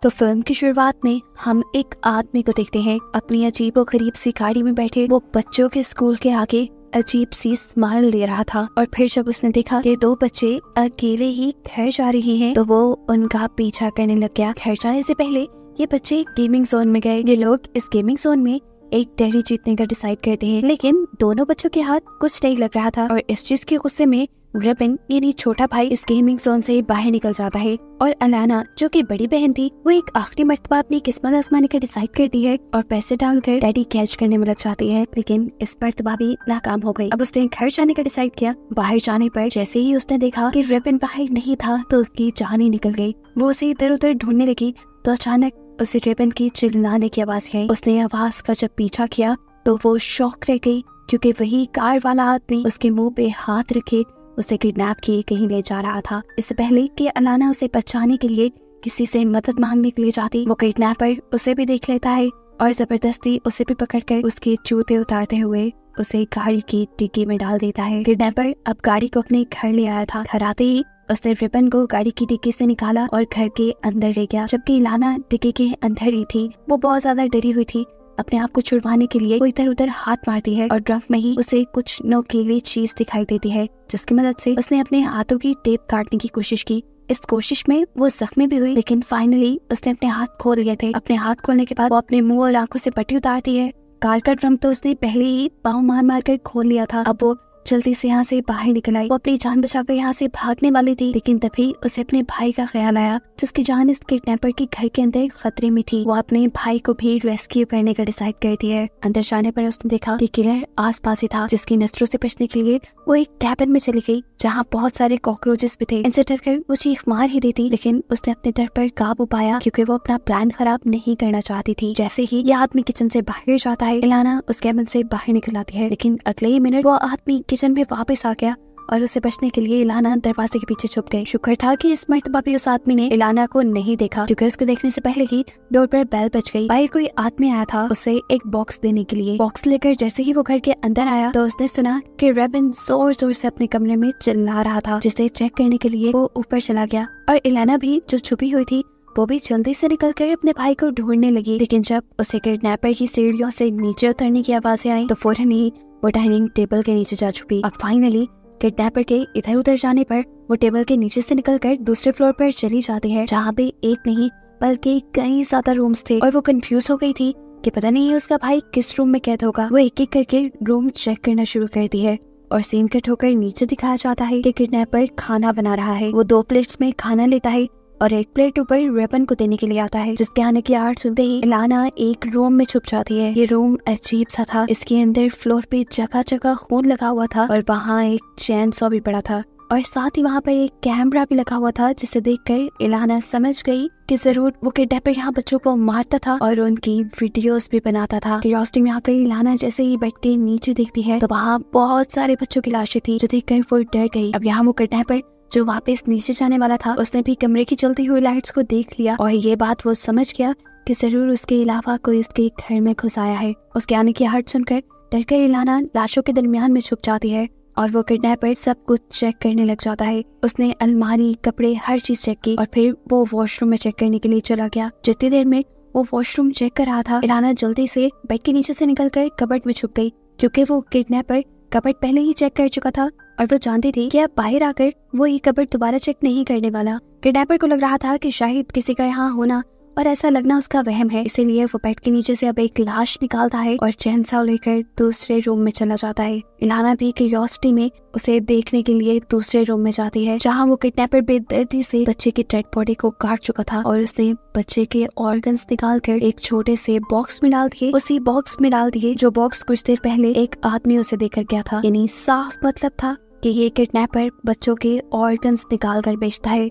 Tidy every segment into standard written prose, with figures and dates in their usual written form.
तो फिल्म की शुरुआत में हम एक आदमी को देखते हैं अपनी अजीबोगरीब सी गाड़ी में बैठे वो बच्चों के स्कूल के आगे अजीब सी स्माइल ले रहा था। और फिर जब उसने देखा कि दो बच्चे अकेले ही घर जा रहे हैं तो वो उनका पीछा करने लग गया। घर जाने से पहले ये बच्चे गेमिंग जोन में गए। ये लोग इस गेमिंग जोन में एक टेडी जीतने का डिसाइड करते हैं, लेकिन दोनों बच्चों के हाथ कुछ नहीं लग रहा था और इस चीज के गुस्से में रिबन यानी छोटा भाई इस गेमिंग जोन से बाहर निकल जाता है और अलाना जो कि बड़ी बहन थी वो एक आखिरी मर्तबा अपनी किस्मत आजमाने का डिसाइड करती है और पैसे डालकर डैडी कैच करने में लग जाती है, लेकिन इस मर्तबा भी नाकाम हो गई। अब उसने घर जाने का डिसाइड किया। बाहर जाने पर जैसे ही उसने देखा कि रिबन बाहर नहीं था तो उसकी जान ही निकल गई। वो उसे इधर उधर ढूंढने लगी तो अचानक उसे रिबन की चिल्लाने की आवाज आई। उसने आवाज का जब पीछा किया तो वो शॉक रह गई क्योंकि वही कार वाला आदमी उसके मुंह पे हाथ रखे उसे किडनैप किए कहीं ले जा रहा था। इससे पहले कि अलाना उसे बचाने के लिए किसी से मदद मांगने के लिए जाती, वो किडनैपर उसे भी देख लेता है और जबरदस्ती उसे भी पकड़कर उसके जूते उतारते हुए उसे गाड़ी की डिग्गी में डाल देता है। किडनैपर अब गाड़ी को अपने घर ले आया था। घर आते ही उसने रिबन को गाड़ी की डिग्गी से निकाला और घर के अंदर ले गया, जबकि अलाना डिग्गी के अंदर ही थी। वो बहुत ज्यादा डरी हुई थी। अपने आप को छुड़वाने के लिए वो इधर उधर हाथ मारती है और ड्रग में ही उसे कुछ नोकीली चीज दिखाई देती है, जिसकी मदद से उसने अपने हाथों की टेप काटने की कोशिश की। इस कोशिश में वो जख्मी भी हुई, लेकिन फाइनली उसने अपने हाथ खोल लिए थे। अपने हाथ खोलने के बाद वो अपने मुंह और आंखों से पट्टी उतारती है। कार का ड्रम तो उसने पहले ही पाँव मार मार कर खोल लिया था। अब वो जल्दी से यहाँ से बाहर निकल आई। वो अपनी जान बचाकर यहाँ से भागने वाली थी, लेकिन तभी उसे अपने भाई का ख्याल आया जिसकी जान इस किडनैपर के घर के अंदर खतरे में थी। वो अपने भाई को भी रेस्क्यू करने का डिसाइड करती है। अंदर जाने पर उसने देखा कि किलर आस पास ही था, जिसकी नजरों से बचने के लिए वो एक कैबिन में चली गई जहाँ बहुत सारे कॉकरोचेस भी थे। इनसे डरकर वो चीख मार ही देती, लेकिन उसने अपने डर पर काबू पाया क्योंकि वो अपना प्लान खराब नहीं करना चाहती थी। जैसे ही ये आदमी किचन से बाहर जाता है, इलाना उस कैबिन से बाहर निकल आती है, लेकिन अगले ही मिनट वो आदमी किचन में वापस आ गया और उसे बचने के लिए इलाना दरवाजे के पीछे छुप गई। शुक्र था कि इस मर्तबा भी उस आदमी ने इलाना को नहीं देखा क्योंकि उसको देखने से पहले ही डोर पर बेल बज गई। बाहर कोई आदमी आया था उसे एक बॉक्स देने के लिए। बॉक्स लेकर जैसे ही वो घर के अंदर आया तो उसने सुना कि रिबन जोर जोर से अपने कमरे में चिल्ला रहा था, जिसे चेक करने के लिए वो ऊपर चला गया और इलाना भी जो छुपी हुई थी वो भी जल्दी से निकलकर अपने भाई को ढूंढने लगी। लेकिन जब उसे किडनैपर की सीढ़ियों से नीचे उतरने की आवाजें आई तो फौरन ही वो डाइनिंग टेबल के नीचे जा छुपी। अब फाइनली किडनैपर के इधर उधर जाने पर वो टेबल के नीचे से निकलकर दूसरे फ्लोर पर चली जाती है, जहाँ पे एक नहीं बल्कि कई ज्यादा रूम्स थे और वो कंफ्यूज हो गई थी कि पता नहीं उसका भाई किस रूम में कैद होगा। वो एक एक करके रूम चेक करना शुरू करती है और सीन कट होकर नीचे दिखाया जाता है कि किडनैपर खाना बना रहा है। वो 2 प्लेट्स में खाना लेता है और एक प्लेट ऊपर रिबन को देने के लिए आता है, जिसके आने की आवाज सुनते ही इलाना एक रूम में छुप जाती है। ये रूम अजीब सा था। इसके अंदर फ्लोर पे जगह जगह खून लगा हुआ था और वहाँ एक चैन सॉ भी पड़ा था और साथ ही वहाँ पर एक कैमरा भी लगा हुआ था, जिसे देखकर इलाना समझ गई कि जरूर वो किडनैपर यहाँ बच्चों को मारता था और उनकी वीडियोस भी बनाता था। क्यूरियोसिटी में आकर इलाना जैसे ही बेड के नीचे देखती है तो वहाँ बहुत सारे बच्चों की लाशें थी, जो देखकर वो डर गई। अब यहाँ वो किडनैपर जो वापस नीचे जाने वाला था उसने भी कमरे की चलती हुई लाइट्स को देख लिया और ये बात वो समझ गया कि जरूर उसके अलावा कोई उसके घर में घुस आया है। उसके आने की आहट सुनकर डरकर इलाना लाशों के दरमियान में छुप जाती है और वो किडनैपर सब कुछ चेक करने लग जाता है। उसने अलमारी, कपड़े, हर चीज चेक की और फिर वो वॉशरूम में चेक करने के लिए चला गया। जितनी देर में वो वॉशरूम चेक कर रहा था, इलाना जल्दी से बेड के नीचे से निकलकर कबर्ड में छुप गई क्योंकि वो किडनैपर कबर्ड पहले ही चेक कर चुका था और वो जानती थी कि अब बाहर आकर वो ये कबर्ड दोबारा चेक नहीं करने वाला। किडनैपर को लग रहा था कि शायद किसी का यहाँ होना और ऐसा लगना उसका वहम है, इसीलिए वो बेड के नीचे से अब एक लाश निकालता है और चैनसॉ लेकर दूसरे रूम में चला जाता है। इलाना भी क्यूरियोसिटी में उसे देखने के लिए दूसरे रूम में जाती है, जहाँ वो किडनैपर बेदर्दी से बच्चे की डेड बॉडी को काट चुका था और उसने बच्चे के ऑर्गन्स निकाल कर एक छोटे से बॉक्स में डाल दिए। उसी बॉक्स में डाल दिए जो बॉक्स कुछ देर पहले एक आदमी उसे देकर गया था। यानी साफ मतलब था कि ये किडनैपर बच्चों के ऑर्गन्स निकाल कर बेचता है।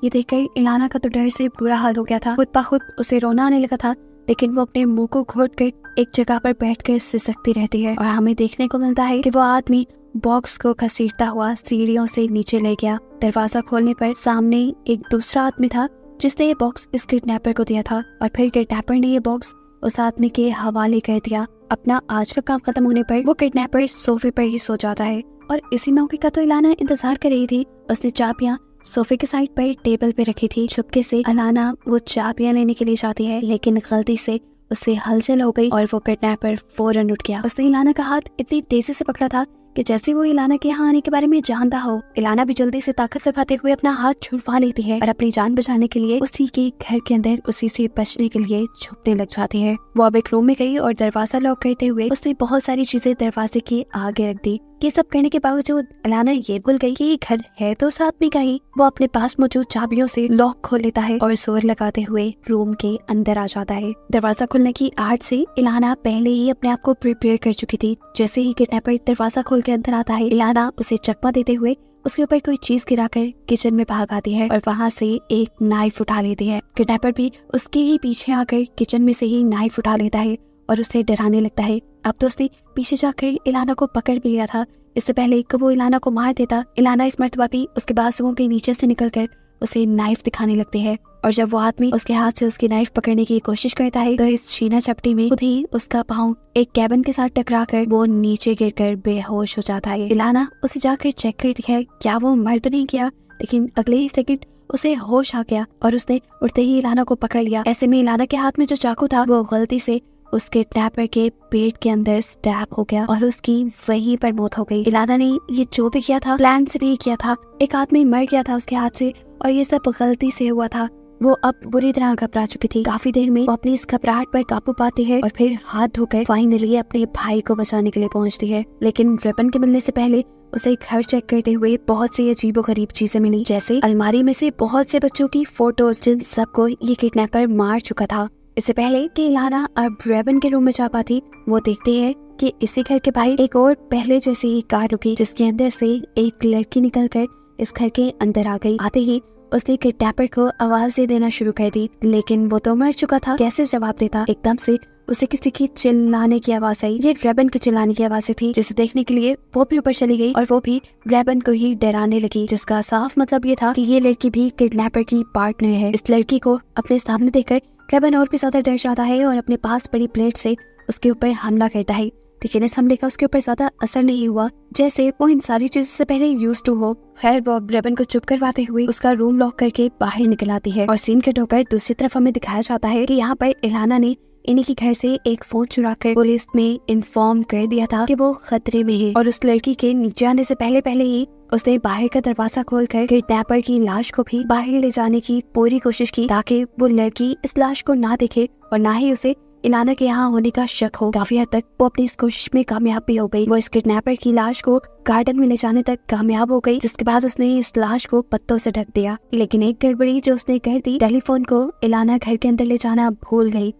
ये देखकर इलाना का तो डर से बुरा हाल हो गया था। खुद ब खुद उसे रोना आने लगा था, लेकिन वो अपने मुंह को घोट कर एक जगह पर बैठकर सिसकती रहती है और हमें देखने को मिलता है कि वो आदमी बॉक्स को घसीटता हुआ सीढ़ियों से नीचे ले गया। दरवाजा खोलने पर सामने एक दूसरा आदमी था जिसने ये बॉक्स इस किडनैपर को दिया था और फिर किडनैपर ने ये बॉक्स उस आदमी के हवाले कर दिया। अपना आज का काम खत्म होने पर वो किडनैपर सोफे पर ही सो जाता है और इसी मौके का तो इलाना इंतजार कर रही थी। उसने चाबियां सोफे के साइड पर टेबल पे रखी थी। चुपके से इलाना वो चाबियां लेने के लिए जाती है, लेकिन गलती से उससे हलचल हो गई और वो किडनैपर फौरन उठ गया। उसने इलाना का हाथ इतनी तेजी से पकड़ा था कि जैसे वो इलाना के यहाँ आने के बारे में जानता हो। इलाना भी जल्दी से ताकत लगाते हुए अपना हाथ छुड़वा लेती है और अपनी जान बचाने के लिए उसी के घर के अंदर उसी से बचने के लिए छुपने लग जाती है। वो अब एक रूम में गई और दरवाजा लॉक करते हुए उसने बहुत सारी चीजें दरवाजे के आगे रख दी। ये सब करने के बावजूद इलाना ये भूल गई कि ये घर है तो उस आदमी का ही। वो अपने पास मौजूद चाबियों से लॉक खोल लेता है और जोर लगाते हुए रूम के अंदर आ जाता है। दरवाजा खुलने की आहट से इलाना पहले ही अपने आप को प्रिपेयर कर चुकी थी। जैसे ही किडनैपर दरवाजा खोल के अंदर आता है, इलाना उसे चकमा देते हुए उसके ऊपर कोई चीज गिराकर किचन में भाग आती है और वहाँ से एक नाइफ उठा लेती है। किडनैपर भी उसके ही पीछे आकर किचन में से ही नाइफ उठा लेता है और उसे डराने लगता है। अब तो उसने पीछे जाकर इलाना को पकड़ भी लिया था। इससे पहले कि वो इलाना को मार देता, इलाना इस मर्तबा भी उसके बाजुओं के नीचे से निकलकर उसे नाइफ दिखाने लगती है। और जब वो आदमी उसके हाथ से उसकी नाइफ पकड़ने की कोशिश करता है तो इस शीना चपटी में खुद ही उसका पाँव एक कैबिन के साथ टकराकर वो नीचे गिरकर बेहोश हो जाता है। इलाना उसे जाकर चेक करती है क्या वो मर तो नहीं गया, लेकिन अगले ही सेकंड उसे होश आ गया और उसने उठते ही इलाना को पकड़ लिया। ऐसे में इलाना के हाथ में जो चाकू था वो गलती से उसके किडनैपर के पेट के अंदर स्टैब हो गया और उसकी वहीं पर मौत हो गई। इलाना ने ये जो भी किया था प्लान से नहीं किया था। एक आदमी मर गया था उसके हाथ से और ये सब गलती से हुआ था। वो अब बुरी तरह घबरा चुकी थी। काफी देर में वो अपनी इस घबराहट पर काबू पाती है और फिर हाथ धोकर फाइनली अपने भाई को बचाने के लिए पहुंचती है। लेकिन वेपन के मिलने से पहले उसे घर चेक करते हुए बहुत सी अजीबोगरीब चीजें मिली, जैसे अलमारी में से बहुत से बच्चों की फोटोज जिन सबको ये किडनैपर मार चुका था। इससे पहले कि इलाना अब रेबन के रूम में जा पाती, वो देखती है कि इसी घर के बाहर एक और पहले जैसी ही कार रुकी, जिसके अंदर से एक लड़की निकलकर इस घर के अंदर आ गई। आते ही उसने किडनैपर को आवाज दे देना शुरू कर दी, लेकिन वो तो मर चुका था, कैसे जवाब देता। एकदम से उसे किसी की चिल्लाने की आवाज आई। ये रेबन की चिल्लाने की आवाज़ें थी, जिसे देखने के लिए वो भी ऊपर चली गई और वो भी रेबन को ही डराने लगी, जिसका साफ मतलब ये था कि ये लड़की भी किडनैपर की पार्टनर है। इस लड़की को अपने सामने देखकर रेबन और भी ज्यादा डर जाता है और अपने पास पड़ी प्लेट से उसके ऊपर हमला करता है, लेकिन इस हमले का उसके ऊपर ज्यादा असर नहीं हुआ, जैसे वो इन सारी चीजों से पहले यूज्ड टू हो। खैर वो रेबन को चुप करवाते हुए उसका रूम लॉक करके बाहर निकल आती है और सीन कट होकर दूसरी तरफ हमें दिखाया जाता है कि यहाँ पर इलाना ने इन्हीं के घर से एक फोन चुरा कर पुलिस में इन्फॉर्म कर दिया था कि वो खतरे में है और उस लड़की के नीचे आने से पहले ही उसने बाहर का दरवाजा खोलकर किडनैपर की लाश को भी बाहर ले जाने की पूरी कोशिश की, ताकि वो लड़की इस लाश को ना देखे और ना ही उसे इलाना के यहाँ होने का शक हो। काफी हद तक वो अपनी इस कोशिश में कामयाब भी हो गई। वो इस किडनैपर की लाश को गार्डन में ले जाने तक कामयाब हो गई, जिसके बाद उसने इस लाश को पत्तों से ढक दिया। लेकिन एक गड़बड़ी जो उसने कर दी, टेलीफोन को इलाना घर के अंदर ले जाना भूल गई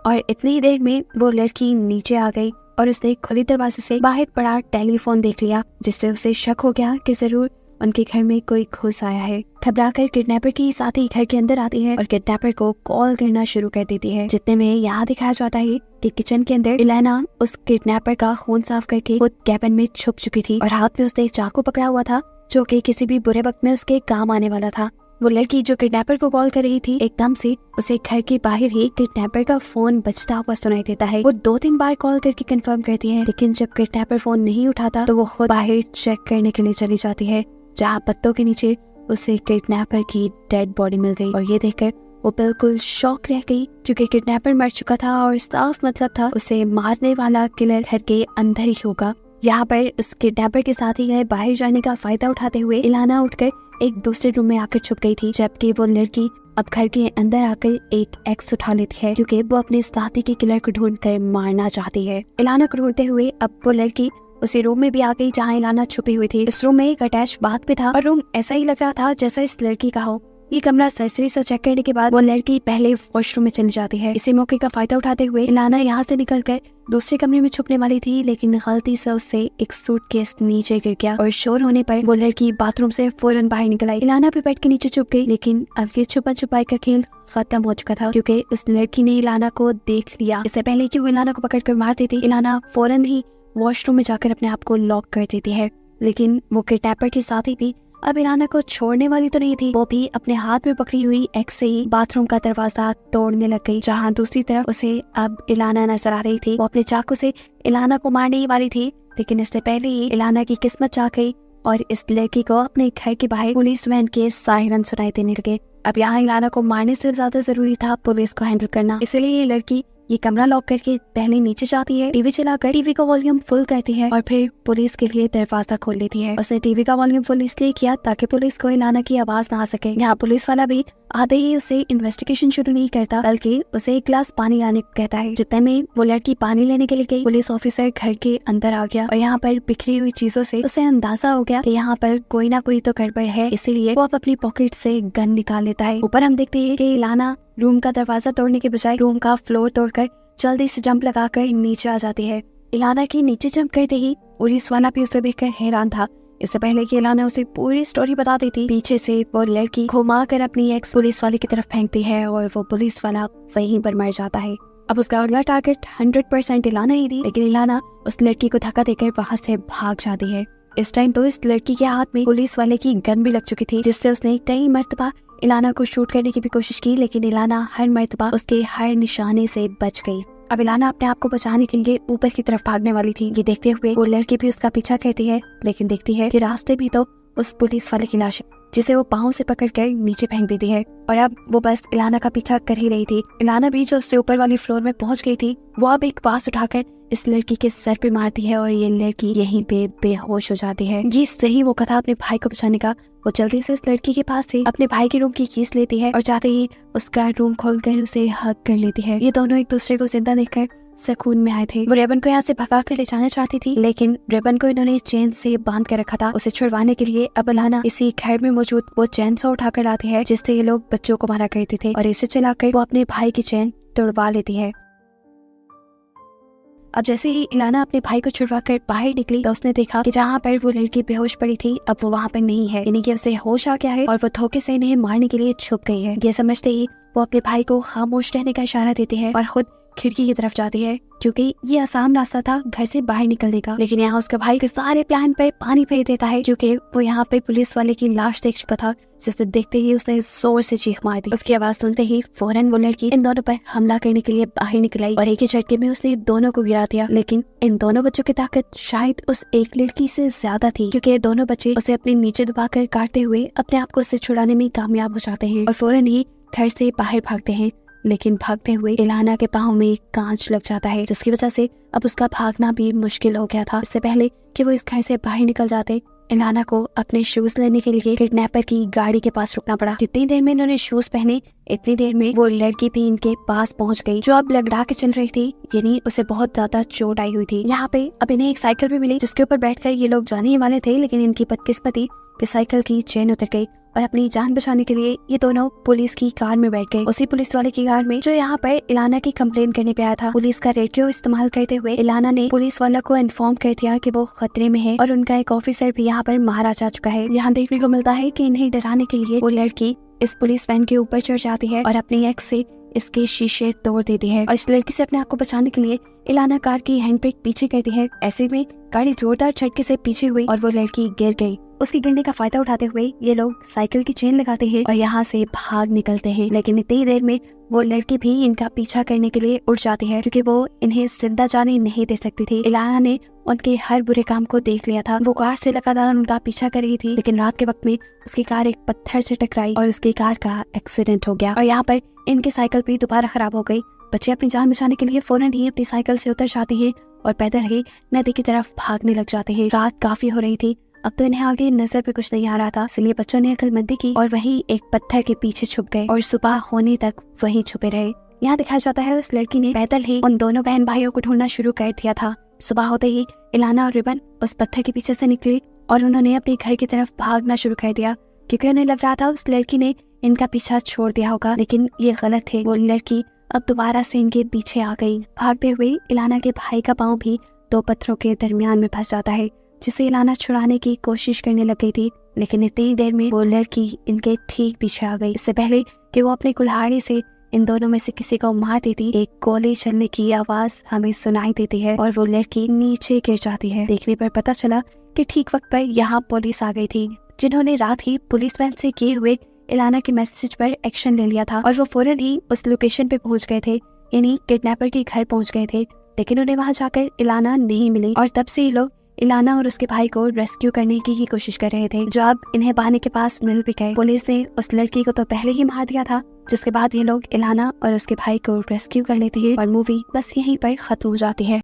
और इतनी देर में वो लड़की नीचे आ गई और उसने खुले दरवाजे से बाहर पड़ा टेलीफोन देख लिया, जिससे उसे शक हो गया कि जरूर उनके घर में कोई घुस आया है। घबराकर किडनैपर की साथी घर के अंदर आती है और किडनैपर को कॉल करना शुरू कर देती है। जितने में यहाँ दिखाया जाता है कि किचन के अंदर इलाना उस किडनैपर का खून साफ करके खुद कैबिन में छुप चुकी थी और हाथ में उसने एक चाकू पकड़ा हुआ था, जो कि किसी भी बुरे वक्त में उसके काम आने वाला था। वो लड़की जो किडनैपर को कॉल कर रही थी, एकदम से उसे घर के बाहर ही किडनैपर का फोन बजता हुआ सुनाई देता है। वो 2-3 बार कॉल करके कंफर्म करती है, लेकिन जब किडनैपर फोन नहीं उठाता तो वो खुद बाहर चेक करने के लिए चली जाती है, जहाँ पत्तों के नीचे उसे किडनैपर की डेड बॉडी मिल गई। और ये देखकर वो बिल्कुल शॉक रह गई, क्योंकि किडनैपर मर चुका था और साफ मतलब था उसे मारने वाला किलर घर के अंदर ही होगा। यहाँ पर उस किडनैपर के साथ ही बाहर जाने का फायदा उठाते हुए इलाना उठकर एक दूसरे रूम में आकर छुप गई थी, जबकि वो लड़की अब घर के अंदर आकर एक एक्स उठा लेती है, क्योंकि वो अपने साथी के किलर को ढूंढकर मारना चाहती है। इलाना को ढूंढते हुए अब वो लड़की उसी रूम में भी आ गई जहाँ इलाना छुपी हुई थी। इस रूम में एक अटैच बाथ भी था और रूम ऐसा ही लग रहा था जैसा इस लड़की का हो। ये कमरा सरसरी से चेक करने के बाद वो लड़की पहले वॉशरूम में चली जाती है। इसी मौके का फायदा उठाते हुए इलाना यहाँ से निकलकर दूसरे कमरे में छुपने वाली थी, लेकिन गलती से उससे एक सूटकेस नीचे गिर गया और शोर होने पर वो लड़की बाथरूम से फौरन बाहर निकल आई। इलाना भी बेड के नीचे छुप गई, लेकिन अब ये छुपा छुपाई का खेल खत्म हो चुका था, क्योंकि उस लड़की ने इलाना को देख लिया। इससे पहले कि वो इलाना को पकड़ कर मार देती, इलाना फौरन ही वॉशरूम में जाकर अपने आप को लॉक कर देती है। लेकिन वो किडनैपर के साथ ही भी अब इलाना को छोड़ने वाली तो नहीं थी। वो भी अपने हाथ में पकड़ी हुई एक्स से ही बाथरूम का दरवाजा तोड़ने लग गई, जहाँ दूसरी तरफ उसे अब इलाना नजर आ रही थी। वो अपने चाकू से इलाना को मारने ही वाली थी, लेकिन इससे पहले ही इलाना की किस्मत चाह गई और इस लड़की को अपने घर के बाहर पुलिस वैन के सायरन सुनाई देने लगे। अब यहाँ इलाना को मारने से ज्यादा जरूरी था पुलिस को हैंडल करना, इसलिए ये लड़की ये कमरा लॉक करके पहले नीचे जाती है, टीवी चलाकर टीवी का वॉल्यूम फुल करती है और फिर पुलिस के लिए दरवाजा खोल लेती है। उसने टीवी का वॉल्यूम फुल इसलिए किया ताकि पुलिस को इलाना की आवाज ना आ सके। यहाँ पुलिस वाला भी आते ही उसे इन्वेस्टिगेशन शुरू नहीं करता, बल्कि उसे एक गिलास पानी लाने को कहता है। जितने में वो लड़की पानी लेने के लिए गई, पुलिस ऑफिसर घर के अंदर आ गया और यहाँ पर बिखरी हुई चीजों से उसे अंदाजा हो गया कि यहाँ पर कोई ना कोई तो गड़बड़ है, इसीलिए वो अपनी पॉकेट से गन निकाल लेता है। ऊपर हम देखते हैं कि इलाना रूम का दरवाजा तोड़ने के बजाय रूम का फ्लोर तोड़कर जल्दी से जंप लगाकर नीचे आ जाती है। इलाना की नीचे जंप करते ही पुलिस वाला भी उसे देखकर हैरान था। इससे पहले कि इलाना उसे पूरी स्टोरी बता देती, पीछे से वो लड़की घुमाकर अपनी एक्स पुलिस वाले की तरफ फेंकती है और वो पुलिस वाला वहीं पर मर जाता है। अब उसका अगला टारगेट 100% इलाना ही थी, लेकिन इलाना उस लड़की को धक्का देकर वहाँ से भाग जाती है। इस टाइम तो इस लड़की के हाथ में पुलिस वाले की गन भी लग चुकी थी, जिससे उसने कई मर्तबा इलाना को शूट करने की भी कोशिश की, लेकिन इलाना हर मर्तबा उसके हर निशाने से बच गई। अब इलाना अपने आप को बचाने के लिए ऊपर की तरफ भागने वाली थी। ये देखते हुए वो लड़की भी उसका पीछा करती है, लेकिन देखती है कि रास्ते भी तो उस पुलिस वाले की लाश है, जिसे वो पाँव से पकड़कर नीचे फेंक देती है। और अब वो बस इलाना का पीछा कर ही रही थी। इलाना भी जो उससे ऊपर वाली फ्लोर में पहुंच गई थी, वो अब एक बांस उठाकर इस लड़की के सर पे मारती है और ये लड़की यहीं पे बेहोश हो जाती है। ये सही वो कथा अपने भाई को बचाने का। वो जल्दी से इस लड़की के पास से अपने भाई के रूम की कीज लेती है और जाते ही उसका रूम खोलकर उसे हग कर लेती है। ये दोनों एक दूसरे को जिंदा देखकर सुकून में आए थे। वो रेबन को यहाँ से भगा कर ले जाना चाहती थी, लेकिन रेबन को इन्होंने चेन से बांध कर रखा था। उसे छुड़वाने के लिए अब इलाना इसी घर में मौजूद वो चेन सा उठा कर लाती है, जिससे ये लोग बच्चों को मारा करते थे, और इसे चलाकर वो अपने भाई की चेन तोड़वा लेती है। अब जैसे ही इलाना अपने भाई को छुड़वा कर बाहर निकली तो उसने देखा कि जहाँ पर वो लड़की बेहोश पड़ी थी, अब वो वहाँ पर नहीं है, यानी कि उसे होश आ गया है और वो धोखे से इन्हें मारने के लिए छुप गई है। ये समझते ही वो अपने भाई को खामोश रहने का इशारा देती है और खुद खिड़की की तरफ जाती है, क्योंकि ये आसान रास्ता था घर से बाहर निकलने का। लेकिन यहाँ उसका भाई के सारे प्लान पे पानी फेर देता है, क्योंकि वो यहाँ पे पुलिस वाले की लाश देख चुका था, जिसे देखते ही उसने जोर से चीख मार दी। उसकी आवाज सुनते ही फौरन वो लड़की इन दोनों पर हमला करने के लिए बाहर निकल आई और एक ही झटके में उसने दोनों को गिरा दिया। लेकिन इन दोनों बच्चों की ताकत शायद उस एक लड़की से ज्यादा थी, क्योंकि ये दोनों बच्चे उसे अपने नीचे दबाकर काटते हुए अपने आप को उससे छुड़ाने में कामयाब हो जाते हैं और फौरन ही घर से बाहर भागते हैं। लेकिन भागते हुए इलाना के पाँव में कांच लग जाता है, जिसकी वजह से अब उसका भागना भी मुश्किल हो गया था। इससे पहले कि वो इस घर से बाहर निकल जाते, इलाना को अपने शूज लेने के लिए किडनैपर की गाड़ी के पास रुकना पड़ा। जितनी देर में इन्होंने शूज पहने, इतनी देर में वो लड़की भी इनके पास पहुंच गई, जो अब लड़खड़ा के चल रही थी, यानी उसे बहुत ज्यादा चोट आई हुई थी। यहाँ पे अब इन्हें एक साइकिल भी मिली, जिसके ऊपर बैठकर ये लोग जाने ही वाले थे, लेकिन इनकी बदकिस्मती कि साइकिल की चेन उतर गई और अपनी जान बचाने के लिए ये दोनों पुलिस की कार में बैठ गए, उसी पुलिस वाले की कार में जो यहाँ पर इलाना की कंप्लेन करने पे आया था। पुलिस का रेडियो इस्तेमाल करते हुए इलाना ने पुलिस वाला को इन्फॉर्म कर दिया कि वो खतरे में है और उनका एक ऑफिसर भी यहाँ पर मारा जा चुका है। यहाँ देखने को मिलता है कि इन्हें डराने के लिए वो लड़की इस पुलिस वैन के ऊपर चढ़ जाती है और अपनी एक्स से इसके शीशे तोड़ देती है और इस लड़की से अपने आप को बचाने के लिए इलाना कार की हैंड ब्रेक पीछे करती है। ऐसे में गाड़ी जोरदार झटके से पीछे हुई और वो लड़की गिर गई। उसकी गिरने का फायदा उठाते हुए ये लोग साइकिल की चेन लगाते हैं और यहाँ से भाग निकलते हैं। लेकिन इतनी देर में वो लड़की भी इनका पीछा करने के लिए उठ जाती है, क्योंकि वो इन्हें जिंदा जाने नहीं दे सकती थी। इलाना ने उनके हर बुरे काम को देख लिया था। वो कार से लगातार उनका पीछा कर रही थी, लेकिन रात के वक्त में उसकी कार एक पत्थर से टकराई और उसकी कार का एक्सीडेंट हो गया और यहाँ पर इनकी साइकिल भी दोबारा खराब हो गई। बच्चे अपनी जान बचाने के लिए फौरन ही अपनी साइकिल से उतर जाते हैं और पैदल ही नदी की तरफ भागने लग जाते हैं। रात काफी हो रही थी, अब तो इन्हें आगे नजर पे कुछ नहीं आ रहा था, इसलिए बच्चों ने अक्लमंदी की और वहीं एक पत्थर के पीछे छुप गए और सुबह होने तक वहीं छुपे रहे। यहाँ दिखाया जाता है उस लड़की ने पैदल ही उन दोनों बहन भाइयों को ढूंढना शुरू कर दिया था। सुबह होते ही इलाना और रिबन उस पत्थर के पीछे से निकले और उन्होंने अपने घर की तरफ भागना शुरू कर दिया, क्योंकि उन्हें लग रहा था उस लड़की ने इनका पीछा छोड़ दिया होगा, लेकिन ये गलत थे। वो लड़की अब दोबारा से इनके पीछे आ गई। भागते हुए इलाना के भाई का पाँव भी दो पत्थरों के दरमियान में फंस जाता है, जिसे इलाना छुड़ाने की कोशिश करने लग गई थी। लेकिन इतनी देर में वो लड़की इनके ठीक पीछे आ गई। इससे पहले कि वो अपने कुल्हाड़ी से इन दोनों में से किसी को मार देती, एक गोली चलने की आवाज हमें सुनाई देती है और वो लड़की नीचे गिर जाती है। देखने पर पता चला कि ठीक वक्त पर यहाँ पुलिस आ गई थी, जिन्होंने रात ही पुलिस वैन से किए हुए इलाना के मैसेज पर एक्शन ले लिया था और वो फौरन ही उस लोकेशन पे पहुंच गए थे, यानी किडनैपर के घर पहुंच गए थे। लेकिन उन्हें वहां जाकर इलाना नहीं मिली और तब से ये लोग इलाना और उसके भाई को रेस्क्यू करने की कोशिश कर रहे थे, जो अब इन्हें बानी के पास मिल भी गए। पुलिस ने उस लड़की को तो पहले ही मार दिया था, जिसके बाद ये लोग इलाना और उसके भाई को रेस्क्यू कर लेते हैं और मूवी बस यहीं पर खत्म हो जाती है।